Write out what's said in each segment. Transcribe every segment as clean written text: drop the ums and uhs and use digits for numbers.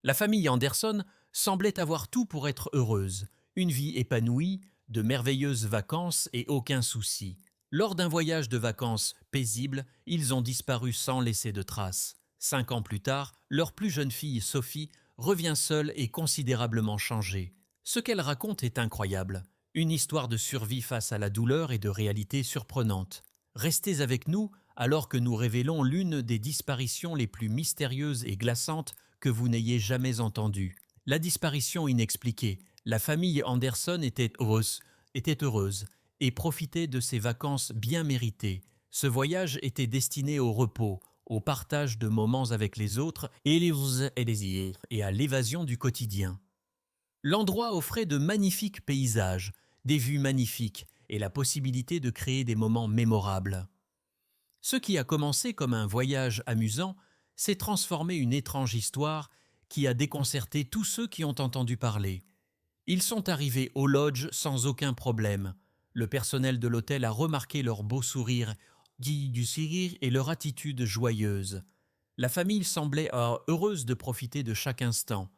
La famille Anderson semblait avoir tout pour être heureuse, une vie épanouie, de merveilleuses vacances et aucun souci. Lors d'un voyage de vacances paisible, ils ont disparu sans laisser de traces. 5 ans plus tard, leur plus jeune fille Sophie revient seule et considérablement changée. Ce qu'elle raconte est incroyable. Une histoire de survie face à la douleur et de réalité surprenante. Restez avec nous alors que nous révélons l'une des disparitions les plus mystérieuses et glaçantes que vous n'ayez jamais entendues. La disparition inexpliquée. La famille Anderson était heureuse et profitait de ses vacances bien méritées. Ce voyage était destiné au repos, au partage de moments avec les autres et à l'évasion du quotidien. L'endroit offrait de magnifiques paysages, des vues magnifiques et la possibilité de créer des moments mémorables. Ce qui a commencé comme un voyage amusant s'est transformé en une étrange histoire qui a déconcerté tous ceux qui ont entendu parler. Ils sont arrivés au lodge sans aucun problème. Le personnel de l'hôtel a remarqué leur beau sourire, dit du sourire et leur attitude joyeuse. La famille semblait heureuse de profiter de chaque instant.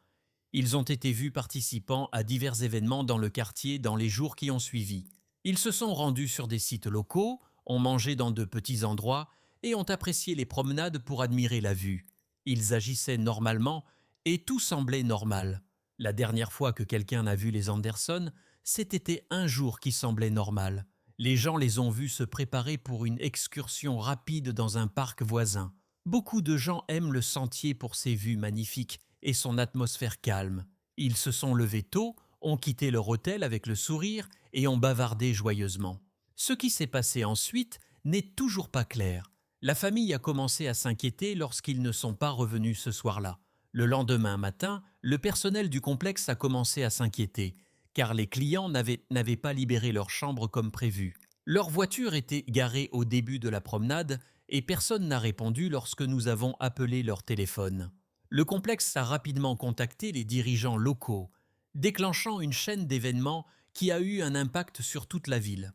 Ils ont été vus participant à divers événements dans le quartier dans les jours qui ont suivi. Ils se sont rendus sur des sites locaux, ont mangé dans de petits endroits et ont apprécié les promenades pour admirer la vue. Ils agissaient normalement et tout semblait normal. La dernière fois que quelqu'un a vu les Anderson, c'était un jour qui semblait normal. Les gens les ont vus se préparer pour une excursion rapide dans un parc voisin. Beaucoup de gens aiment le sentier pour ses vues magnifiques et son atmosphère calme. Ils se sont levés tôt, ont quitté leur hôtel avec le sourire et ont bavardé joyeusement. Ce qui s'est passé ensuite n'est toujours pas clair. La famille a commencé à s'inquiéter lorsqu'ils ne sont pas revenus ce soir-là. Le lendemain matin, le personnel du complexe a commencé à s'inquiéter, car les clients n'avaient pas libéré leur chambre comme prévu. Leur voiture était garée au début de la promenade et personne n'a répondu lorsque nous avons appelé leur téléphone. Le complexe a rapidement contacté les dirigeants locaux, déclenchant une chaîne d'événements qui a eu un impact sur toute la ville.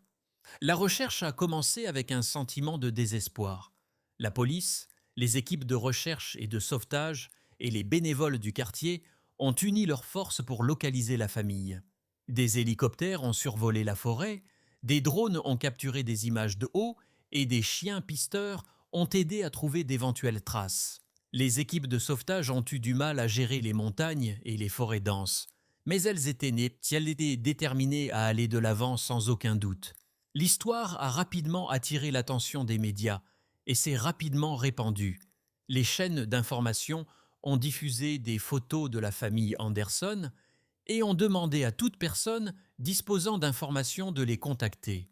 La recherche a commencé avec un sentiment de désespoir. La police, les équipes de recherche et de sauvetage et les bénévoles du quartier ont uni leurs forces pour localiser la famille. Des hélicoptères ont survolé la forêt, des drones ont capturé des images de haut et des chiens pisteurs ont aidé à trouver d'éventuelles traces. Les équipes de sauvetage ont eu du mal à gérer les montagnes et les forêts denses, mais elles étaient déterminées à aller de l'avant sans aucun doute. L'histoire a rapidement attiré l'attention des médias et s'est rapidement répandue. Les chaînes d'information ont diffusé des photos de la famille Anderson et ont demandé à toute personne disposant d'informations de les contacter.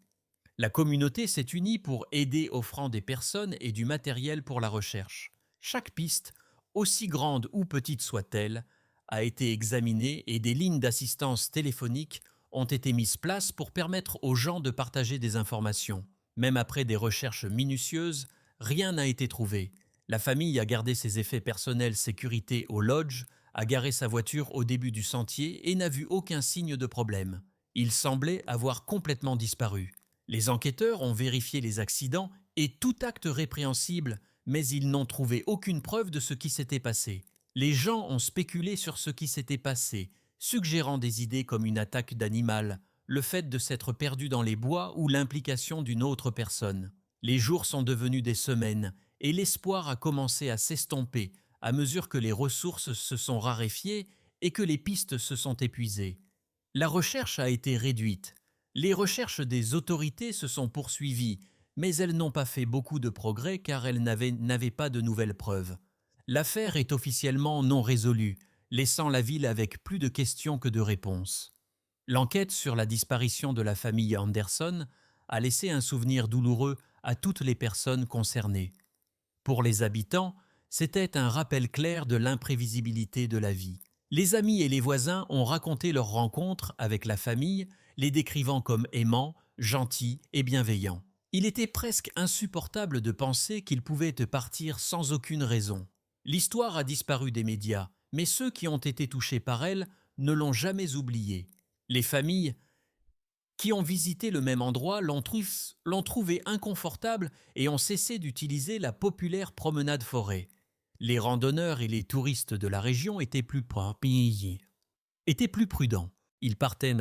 La communauté s'est unie pour aider, offrant des personnes et du matériel pour la recherche. Chaque piste, aussi grande ou petite soit-elle, a été examinée et des lignes d'assistance téléphonique ont été mises place pour permettre aux gens de partager des informations. Même après des recherches minutieuses, rien n'a été trouvé. La famille a gardé ses effets personnels sécurité au lodge, a garé sa voiture au début du sentier et n'a vu aucun signe de problème. Il semblait avoir complètement disparu. Les enquêteurs ont vérifié les accidents et tout acte répréhensible, mais ils n'ont trouvé aucune preuve de ce qui s'était passé. Les gens ont spéculé sur ce qui s'était passé, suggérant des idées comme une attaque d'animal, le fait de s'être perdu dans les bois ou l'implication d'une autre personne. Les jours sont devenus des semaines et l'espoir a commencé à s'estomper à mesure que les ressources se sont raréfiées et que les pistes se sont épuisées. La recherche a été réduite. Les recherches des autorités se sont poursuivies, mais elles n'ont pas fait beaucoup de progrès car elles n'avaient pas de nouvelles preuves. L'affaire est officiellement non résolue, laissant la ville avec plus de questions que de réponses. L'enquête sur la disparition de la famille Anderson a laissé un souvenir douloureux à toutes les personnes concernées. Pour les habitants, c'était un rappel clair de l'imprévisibilité de la vie. Les amis et les voisins ont raconté leur rencontre avec la famille, les décrivant comme aimants, gentils et bienveillants. Il était presque insupportable de penser qu'ils pouvaient partir sans aucune raison. L'histoire a disparu des médias, mais ceux qui ont été touchés par elle ne l'ont jamais oubliée. Les familles qui ont visité le même endroit l'ont trouvé inconfortable et ont cessé d'utiliser la populaire promenade forêt. Les randonneurs et les touristes de la région étaient plus prudents. Ils partaient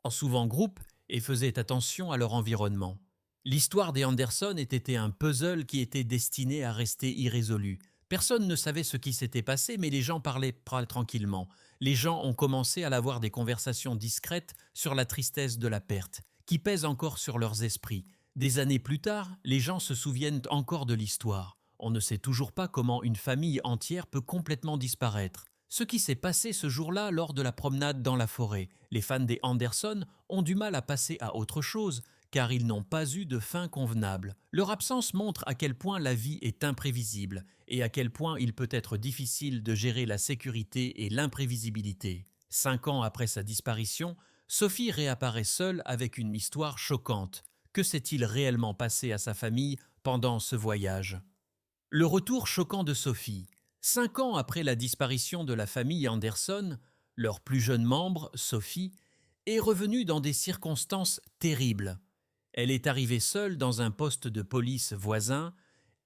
en souvent groupe et faisaient attention à leur environnement. L'histoire des Anderson était un puzzle qui était destiné à rester irrésolu. Personne ne savait ce qui s'était passé, mais les gens parlaient tranquillement. Les gens ont commencé à avoir des conversations discrètes sur la tristesse de la perte, qui pèse encore sur leurs esprits. Des années plus tard, les gens se souviennent encore de l'histoire. On ne sait toujours pas comment une famille entière peut complètement disparaître. Ce qui s'est passé ce jour-là lors de la promenade dans la forêt, les fans des Anderson ont du mal à passer à autre chose, car ils n'ont pas eu de fin convenable. Leur absence montre à quel point la vie est imprévisible et à quel point il peut être difficile de gérer la sécurité et l'imprévisibilité. 5 ans après sa disparition, Sophie réapparaît seule avec une histoire choquante. Que s'est-il réellement passé à sa famille pendant ce voyage ? Le retour choquant de Sophie. 5 ans après la disparition de la famille Anderson, leur plus jeune membre, Sophie, est revenue dans des circonstances terribles. Elle est arrivée seule dans un poste de police voisin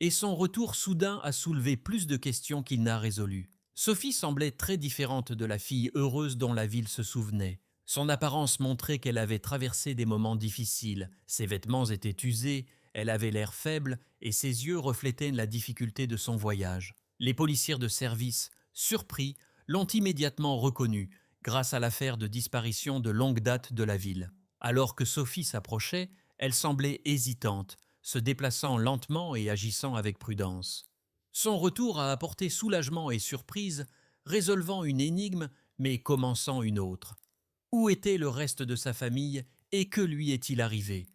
et son retour soudain a soulevé plus de questions qu'il n'a résolues. Sophie semblait très différente de la fille heureuse dont la ville se souvenait. Son apparence montrait qu'elle avait traversé des moments difficiles. Ses vêtements étaient usés, elle avait l'air faible et ses yeux reflétaient la difficulté de son voyage. Les policiers de service, surpris, l'ont immédiatement reconnue grâce à l'affaire de disparition de longue date de la ville. Alors que Sophie s'approchait, elle semblait hésitante, se déplaçant lentement et agissant avec prudence. Son retour a apporté soulagement et surprise, résolvant une énigme mais commençant une autre. Où était le reste de sa famille et que lui est-il arrivé ?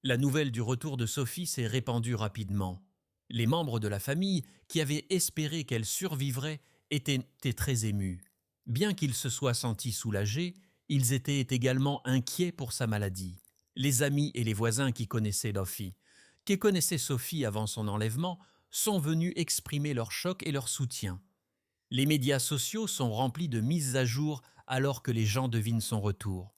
La nouvelle du retour de Sophie s'est répandue rapidement. Les membres de la famille, qui avaient espéré qu'elle survivrait, étaient très émus. Bien qu'ils se soient sentis soulagés, ils étaient également inquiets pour sa maladie. Les amis et les voisins qui connaissaient Sophie avant son enlèvement, sont venus exprimer leur choc et leur soutien. Les médias sociaux sont remplis de mises à jour alors que les gens devinent son retour.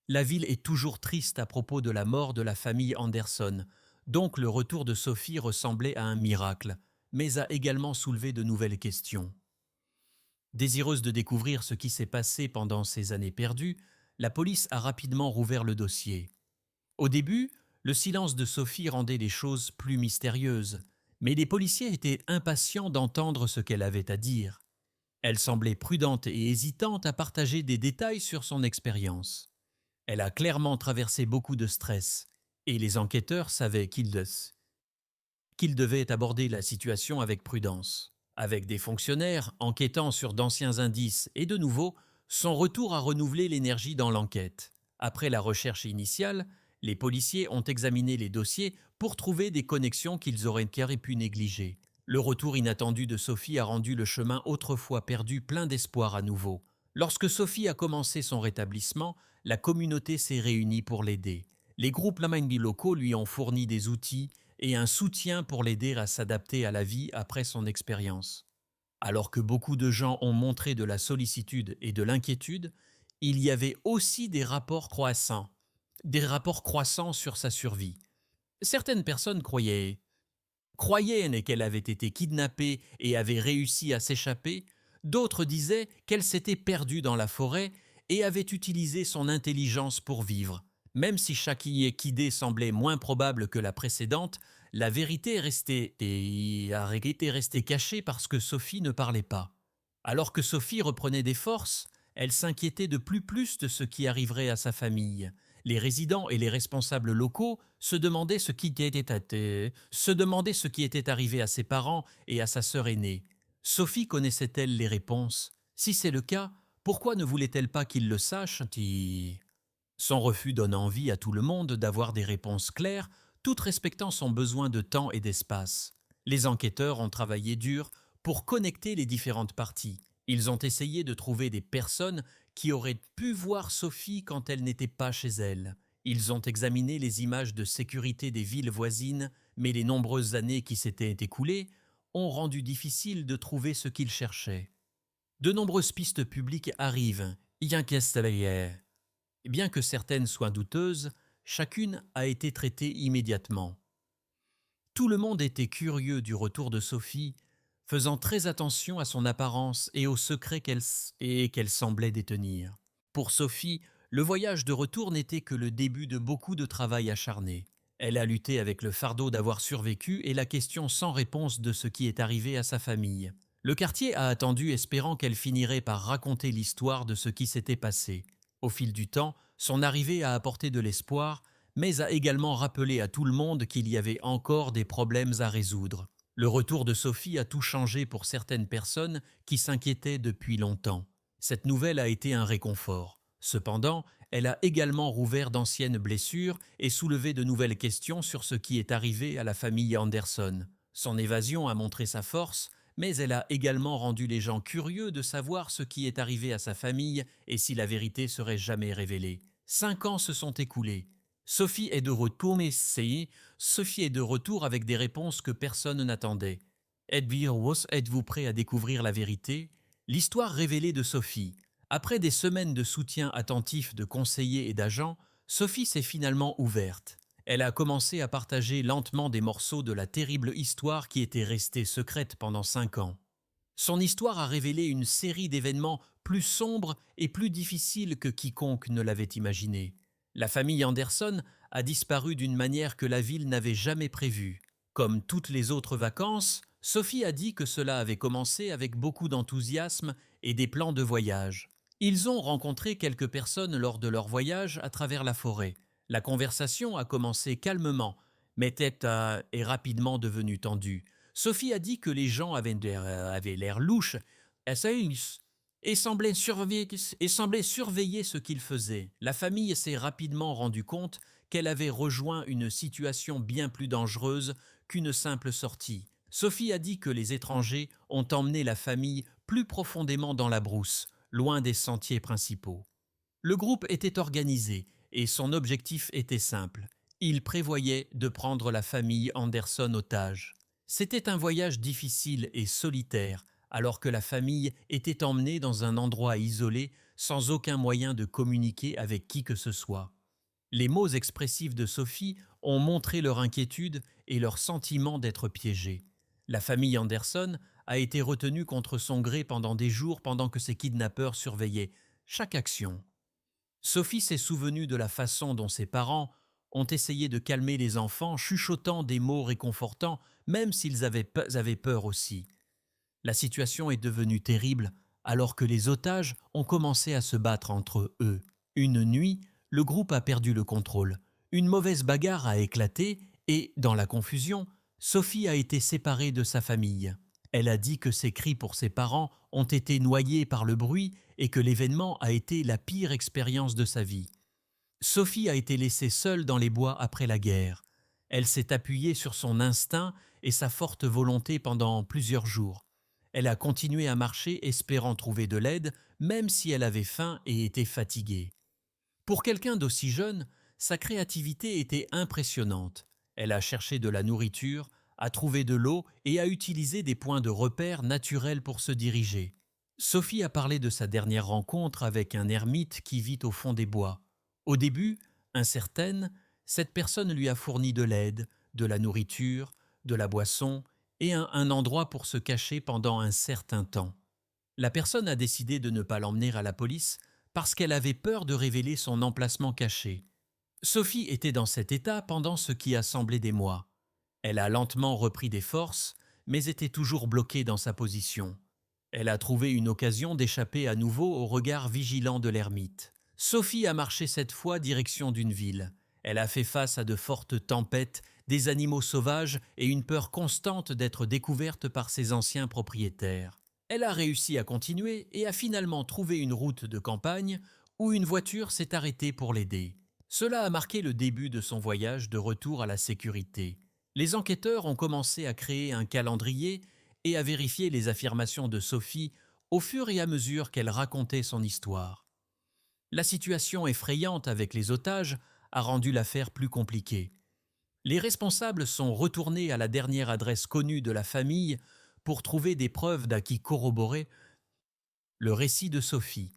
La ville est toujours triste à propos de la mort de la famille Anderson, donc le retour de Sophie ressemblait à un miracle, mais a également soulevé de nouvelles questions. Désireuse de découvrir ce qui s'est passé pendant ces années perdues, la police a rapidement rouvert le dossier. Au début, le silence de Sophie rendait les choses plus mystérieuses, mais les policiers étaient impatients d'entendre ce qu'elle avait à dire. Elle semblait prudente et hésitante à partager des détails sur son expérience. Elle a clairement traversé beaucoup de stress, et les enquêteurs savaient qu'ils devaient aborder la situation avec prudence. Avec des fonctionnaires enquêtant sur d'anciens indices et de nouveau, son retour a renouvelé l'énergie dans l'enquête. Après la recherche initiale, les policiers ont examiné les dossiers pour trouver des connexions qu'ils auraient pu négliger. Le retour inattendu de Sophie a rendu le chemin autrefois perdu plein d'espoir à nouveau. Lorsque Sophie a commencé son rétablissement, la communauté s'est réunie pour l'aider. Les groupes Lamindi locaux lui ont fourni des outils et un soutien pour l'aider à s'adapter à la vie après son expérience. Alors que beaucoup de gens ont montré de la sollicitude et de l'inquiétude, il y avait aussi des rapports croissants sur sa survie. Certaines personnes croyaient qu'elle avait été kidnappée et avait réussi à s'échapper, d'autres disaient qu'elle s'était perdue dans la forêt et avait utilisé son intelligence pour vivre. Même si chaque idée semblait moins probable que la précédente, la vérité restait cachée parce que Sophie ne parlait pas. Alors que Sophie reprenait des forces, elle s'inquiétait de plus de ce qui arriverait à sa famille. Les résidents et les responsables locaux se demandaient ce qui était arrivé à ses parents et à sa sœur aînée. Sophie connaissait-elle les réponses ? Si c'est le cas, pourquoi ne voulait-elle pas qu'ils le sachent ? Son refus donne envie à tout le monde d'avoir des réponses claires, tout respectant son besoin de temps et d'espace. Les enquêteurs ont travaillé dur pour connecter les différentes parties. Ils ont essayé de trouver des personnes qui auraient pu voir Sophie quand elle n'était pas chez elle. Ils ont examiné les images de sécurité des villes voisines, mais les nombreuses années qui s'étaient écoulées ont rendu difficile de trouver ce qu'ils cherchaient. De nombreuses pistes publiques arrivent, bien que certaines soient douteuses, chacune a été traitée immédiatement. Tout le monde était curieux du retour de Sophie, faisant très attention à son apparence et aux secrets qu'elle semblait détenir. Pour Sophie, le voyage de retour n'était que le début de beaucoup de travail acharné. Elle a lutté avec le fardeau d'avoir survécu et la question sans réponse de ce qui est arrivé à sa famille. Le quartier a attendu espérant qu'elle finirait par raconter l'histoire de ce qui s'était passé. Au fil du temps, son arrivée a apporté de l'espoir, mais a également rappelé à tout le monde qu'il y avait encore des problèmes à résoudre. Le retour de Sophie a tout changé pour certaines personnes qui s'inquiétaient depuis longtemps. Cette nouvelle a été un réconfort. Cependant, elle a également rouvert d'anciennes blessures et soulevé de nouvelles questions sur ce qui est arrivé à la famille Anderson. Son évasion a montré sa force, mais elle a également rendu les gens curieux de savoir ce qui est arrivé à sa famille et si la vérité serait jamais révélée. 5 ans se sont écoulés. Sophie est de retour, mais Sophie est de retour avec des réponses que personne n'attendait. Êtes-vous prêt à découvrir la vérité? L'histoire révélée de Sophie. Après des semaines de soutien attentif de conseillers et d'agents, Sophie s'est finalement ouverte. Elle a commencé à partager lentement des morceaux de la terrible histoire qui était restée secrète pendant 5 ans. Son histoire a révélé une série d'événements plus sombres et plus difficiles que quiconque ne l'avait imaginé. La famille Anderson a disparu d'une manière que la ville n'avait jamais prévue. Comme toutes les autres vacances, Sophie a dit que cela avait commencé avec beaucoup d'enthousiasme et des plans de voyage. Ils ont rencontré quelques personnes lors de leur voyage à travers la forêt. La conversation a commencé calmement, mais est rapidement devenue tendue. Sophie a dit que les gens avaient l'air louches et semblaient surveiller ce qu'ils faisaient. La famille s'est rapidement rendue compte qu'elle avait rejoint une situation bien plus dangereuse qu'une simple sortie. Sophie a dit que les étrangers ont emmené la famille plus profondément dans la brousse, loin des sentiers principaux. Le groupe était organisé et son objectif était simple. Il prévoyait de prendre la famille Anderson otage. C'était un voyage difficile et solitaire, alors que la famille était emmenée dans un endroit isolé sans aucun moyen de communiquer avec qui que ce soit. Les mots expressifs de Sophie ont montré leur inquiétude et leur sentiment d'être piégée. La famille Anderson a été retenue contre son gré pendant des jours pendant que ses kidnappeurs surveillaient chaque action. Sophie s'est souvenue de la façon dont ses parents ont essayé de calmer les enfants, chuchotant des mots réconfortants, même s'ils avaient peur aussi. La situation est devenue terrible alors que les otages ont commencé à se battre entre eux. Une nuit, le groupe a perdu le contrôle. Une mauvaise bagarre a éclaté et, dans la confusion, Sophie a été séparée de sa famille. Elle a dit que ses cris pour ses parents ont été noyés par le bruit et que l'événement a été la pire expérience de sa vie. Sophie a été laissée seule dans les bois après la guerre. Elle s'est appuyée sur son instinct et sa forte volonté pendant plusieurs jours. Elle a continué à marcher espérant trouver de l'aide, même si elle avait faim et était fatiguée. Pour quelqu'un d'aussi jeune, sa créativité était impressionnante. Elle a cherché de la nourriture, a trouvé de l'eau et a utilisé des points de repère naturels pour se diriger. Sophie a parlé de sa dernière rencontre avec un ermite qui vit au fond des bois. Au début, incertaine, cette personne lui a fourni de l'aide, de la nourriture, de la boisson et un endroit pour se cacher pendant un certain temps. La personne a décidé de ne pas l'emmener à la police parce qu'elle avait peur de révéler son emplacement caché. Sophie était dans cet état pendant ce qui a semblé des mois. Elle a lentement repris des forces, mais était toujours bloquée dans sa position. Elle a trouvé une occasion d'échapper à nouveau au regard vigilant de l'ermite. Sophie a marché cette fois direction d'une ville. Elle a fait face à de fortes tempêtes, des animaux sauvages et une peur constante d'être découverte par ses anciens propriétaires. Elle a réussi à continuer et a finalement trouvé une route de campagne où une voiture s'est arrêtée pour l'aider. Cela a marqué le début de son voyage de retour à la sécurité. Les enquêteurs ont commencé à créer un calendrier et à vérifier les affirmations de Sophie au fur et à mesure qu'elle racontait son histoire. La situation effrayante avec les otages a rendu l'affaire plus compliquée. Les responsables sont retournés à la dernière adresse connue de la famille pour trouver des preuves qui corroboraient le récit de Sophie.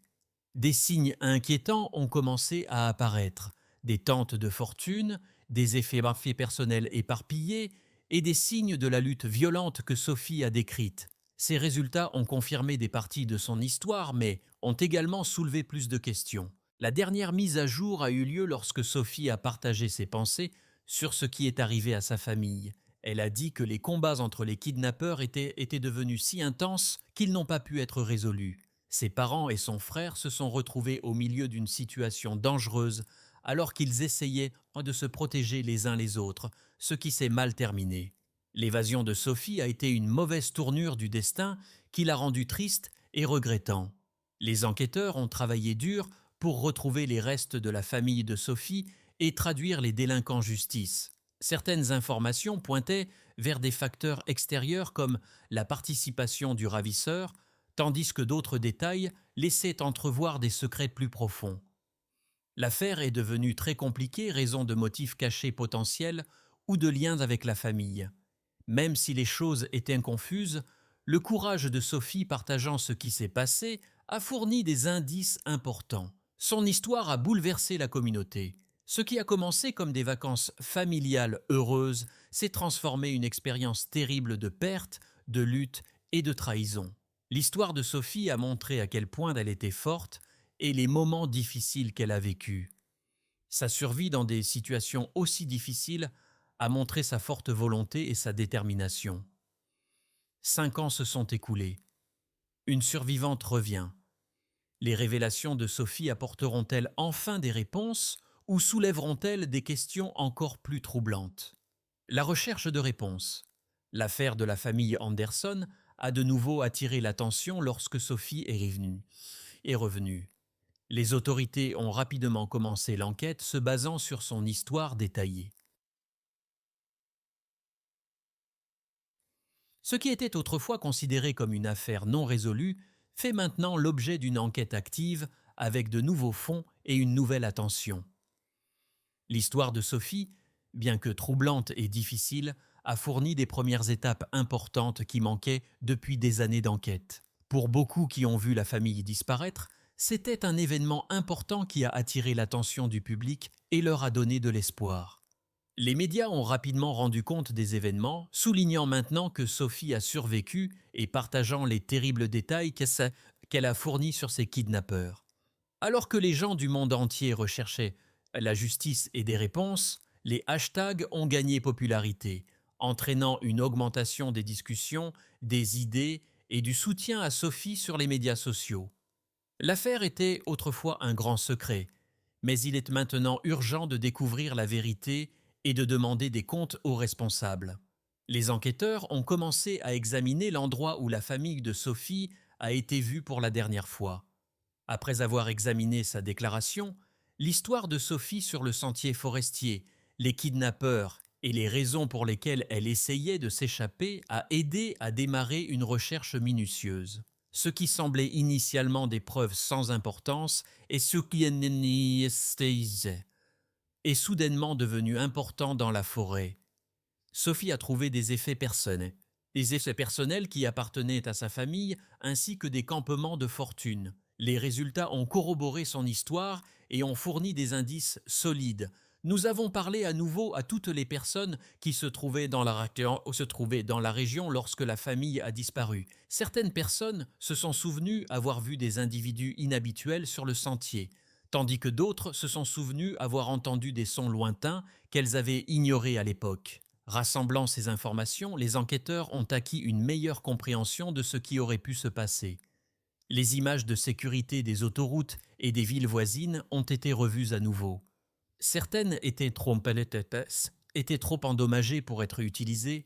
Des signes inquiétants ont commencé à apparaître, des tentes de fortune, des effets personnels éparpillés et des signes de la lutte violente que Sophie a décrite. Ces résultats ont confirmé des parties de son histoire, mais ont également soulevé plus de questions. La dernière mise à jour a eu lieu lorsque Sophie a partagé ses pensées sur ce qui est arrivé à sa famille. Elle a dit que les combats entre les kidnappeurs étaient devenus si intenses qu'ils n'ont pas pu être résolus. Ses parents et son frère se sont retrouvés au milieu d'une situation dangereuse alors qu'ils essayaient de se protéger les uns les autres, ce qui s'est mal terminé. L'évasion de Sophie a été une mauvaise tournure du destin qui l'a rendue triste et regrettant. Les enquêteurs ont travaillé dur pour retrouver les restes de la famille de Sophie et traduire les délinquants en justice. Certaines informations pointaient vers des facteurs extérieurs comme la participation du ravisseur, tandis que d'autres détails laissaient entrevoir des secrets plus profonds. L'affaire est devenue très compliquée, raison de motifs cachés potentiels ou de liens avec la famille. Même si les choses étaient confuses, le courage de Sophie partageant ce qui s'est passé a fourni des indices importants. Son histoire a bouleversé la communauté. Ce qui a commencé comme des vacances familiales heureuses s'est transformé en une expérience terrible de perte, de lutte et de trahison. L'histoire de Sophie a montré à quel point elle était forte et les moments difficiles qu'elle a vécus. Sa survie dans des situations aussi difficiles a montré sa forte volonté et sa détermination. 5 ans se sont écoulés. Une survivante revient. Les révélations de Sophie apporteront-elles enfin des réponses ou soulèveront-elles des questions encore plus troublantes? La recherche de réponses. L'affaire de la famille Anderson a de nouveau attiré l'attention lorsque Sophie est revenue. Les autorités ont rapidement commencé l'enquête se basant sur son histoire détaillée. Ce qui était autrefois considéré comme une affaire non résolue fait maintenant l'objet d'une enquête active avec de nouveaux fonds et une nouvelle attention. L'histoire de Sophie, bien que troublante et difficile, a fourni des premières étapes importantes qui manquaient depuis des années d'enquête. Pour beaucoup qui ont vu la famille disparaître, c'était un événement important qui a attiré l'attention du public et leur a donné de l'espoir. Les médias ont rapidement rendu compte des événements, soulignant maintenant que Sophie a survécu et partageant les terribles détails qu'elle a fournis sur ses kidnappeurs. Alors que les gens du monde entier recherchaient la justice et des réponses, les hashtags ont gagné popularité, entraînant une augmentation des discussions, des idées et du soutien à Sophie sur les médias sociaux. L'affaire était autrefois un grand secret, mais il est maintenant urgent de découvrir la vérité et de demander des comptes aux responsables. Les enquêteurs ont commencé à examiner l'endroit où la famille de Sophie a été vue pour la dernière fois. Après avoir examiné sa déclaration, l'histoire de Sophie sur le sentier forestier, les kidnappeurs et les raisons pour lesquelles elle essayait de s'échapper a aidé à démarrer une recherche minutieuse. Ce qui semblait initialement des preuves sans importance et ce qui est soudainement devenu important dans la forêt. Sophie a trouvé des effets personnels. Des effets personnels qui appartenaient à sa famille ainsi que des campements de fortune. Les résultats ont corroboré son histoire et ont fourni des indices solides. Nous avons parlé à nouveau à toutes les personnes qui se trouvaient dans la région lorsque la famille a disparu. Certaines personnes se sont souvenues avoir vu des individus inhabituels sur le sentier, tandis que d'autres se sont souvenues avoir entendu des sons lointains qu'elles avaient ignorés à l'époque. Rassemblant ces informations, les enquêteurs ont acquis une meilleure compréhension de ce qui aurait pu se passer. Les images de sécurité des autoroutes et des villes voisines ont été revues à nouveau. Certaines étaient trop endommagées pour être utilisées,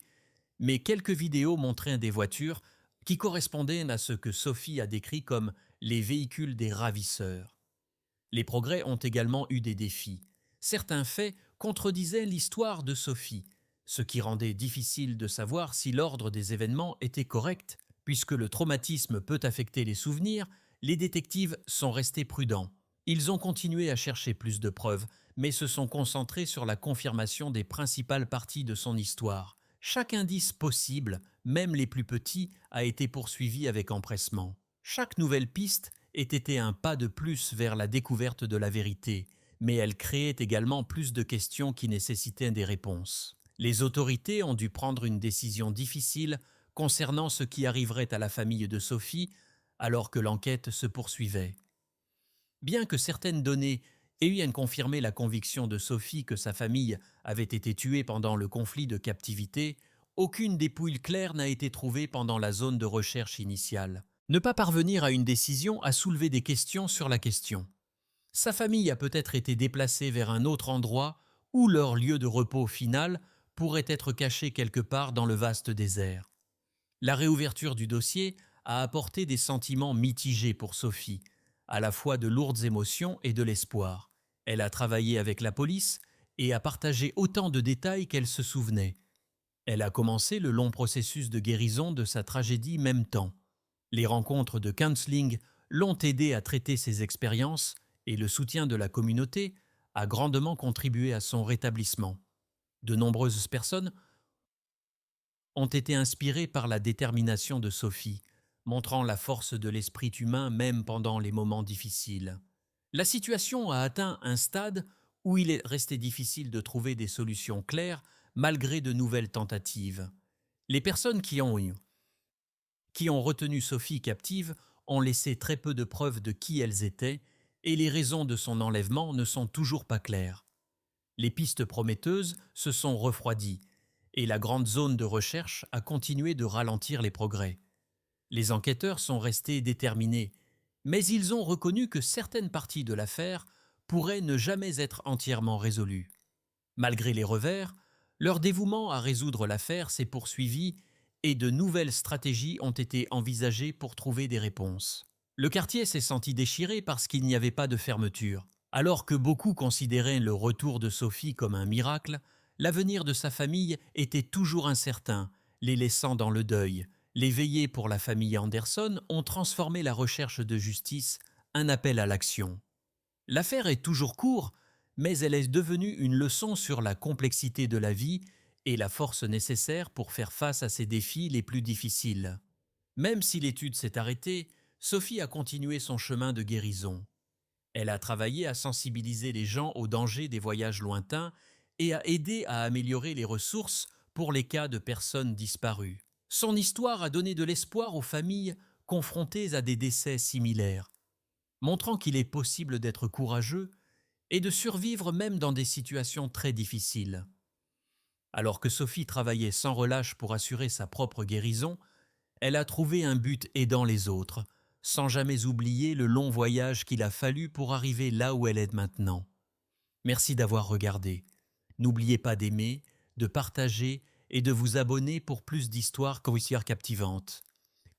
mais quelques vidéos montraient des voitures qui correspondaient à ce que Sophie a décrit comme les véhicules des ravisseurs. Les progrès ont également eu des défis. Certains faits contredisaient l'histoire de Sophie, ce qui rendait difficile de savoir si l'ordre des événements était correct. Puisque le traumatisme peut affecter les souvenirs, les détectives sont restés prudents. Ils ont continué à chercher plus de preuves, mais se sont concentrés sur la confirmation des principales parties de son histoire. Chaque indice possible, même les plus petits, a été poursuivi avec empressement. Chaque nouvelle piste était un pas de plus vers la découverte de la vérité, mais elle créait également plus de questions qui nécessitaient des réponses. Les autorités ont dû prendre une décision difficile concernant ce qui arriverait à la famille de Sophie alors que l'enquête se poursuivait. Bien que certaines données aient confirmé la conviction de Sophie que sa famille avait été tuée pendant le conflit de captivité, aucune dépouille claire n'a été trouvée pendant la zone de recherche initiale. Ne pas parvenir à une décision a soulevé des questions sur la question. Sa famille a peut-être été déplacée vers un autre endroit où leur lieu de repos final pourrait être caché quelque part dans le vaste désert. La réouverture du dossier a apporté des sentiments mitigés pour Sophie, à la fois de lourdes émotions et de l'espoir. Elle a travaillé avec la police et a partagé autant de détails qu'elle se souvenait. Elle a commencé le long processus de guérison de sa tragédie même temps. Les rencontres de counseling l'ont aidée à traiter ses expériences et le soutien de la communauté a grandement contribué à son rétablissement. De nombreuses personnes ont été inspirées par la détermination de Sophie, montrant la force de l'esprit humain même pendant les moments difficiles. La situation a atteint un stade où il est resté difficile de trouver des solutions claires malgré de nouvelles tentatives. Les personnes qui ont retenu Sophie captive ont laissé très peu de preuves de qui elles étaient et les raisons de son enlèvement ne sont toujours pas claires. Les pistes prometteuses se sont refroidies et la grande zone de recherche a continué de ralentir les progrès. Les enquêteurs sont restés déterminés, mais ils ont reconnu que certaines parties de l'affaire pourraient ne jamais être entièrement résolues. Malgré les revers, leur dévouement à résoudre l'affaire s'est poursuivi et de nouvelles stratégies ont été envisagées pour trouver des réponses. Le quartier s'est senti déchiré parce qu'il n'y avait pas de fermeture. Alors que beaucoup considéraient le retour de Sophie comme un miracle, l'avenir de sa famille était toujours incertain, les laissant dans le deuil. Les veillées pour la famille Anderson ont transformé la recherche de justice en un appel à l'action. L'affaire est toujours courte, mais elle est devenue une leçon sur la complexité de la vie et la force nécessaire pour faire face à ces défis les plus difficiles. Même si l'étude s'est arrêtée, Sophie a continué son chemin de guérison. Elle a travaillé à sensibiliser les gens aux dangers des voyages lointains et a aidé à améliorer les ressources pour les cas de personnes disparues. Son histoire a donné de l'espoir aux familles confrontées à des décès similaires, montrant qu'il est possible d'être courageux et de survivre même dans des situations très difficiles. Alors que Sophie travaillait sans relâche pour assurer sa propre guérison, elle a trouvé un but aidant les autres, sans jamais oublier le long voyage qu'il a fallu pour arriver là où elle est maintenant. Merci d'avoir regardé. N'oubliez pas d'aimer, de partager et de vous abonner pour plus d'histoires captivantes.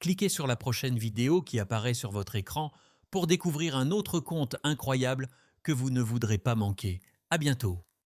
Cliquez sur la prochaine vidéo qui apparaît sur votre écran pour découvrir un autre conte incroyable que vous ne voudrez pas manquer. À bientôt.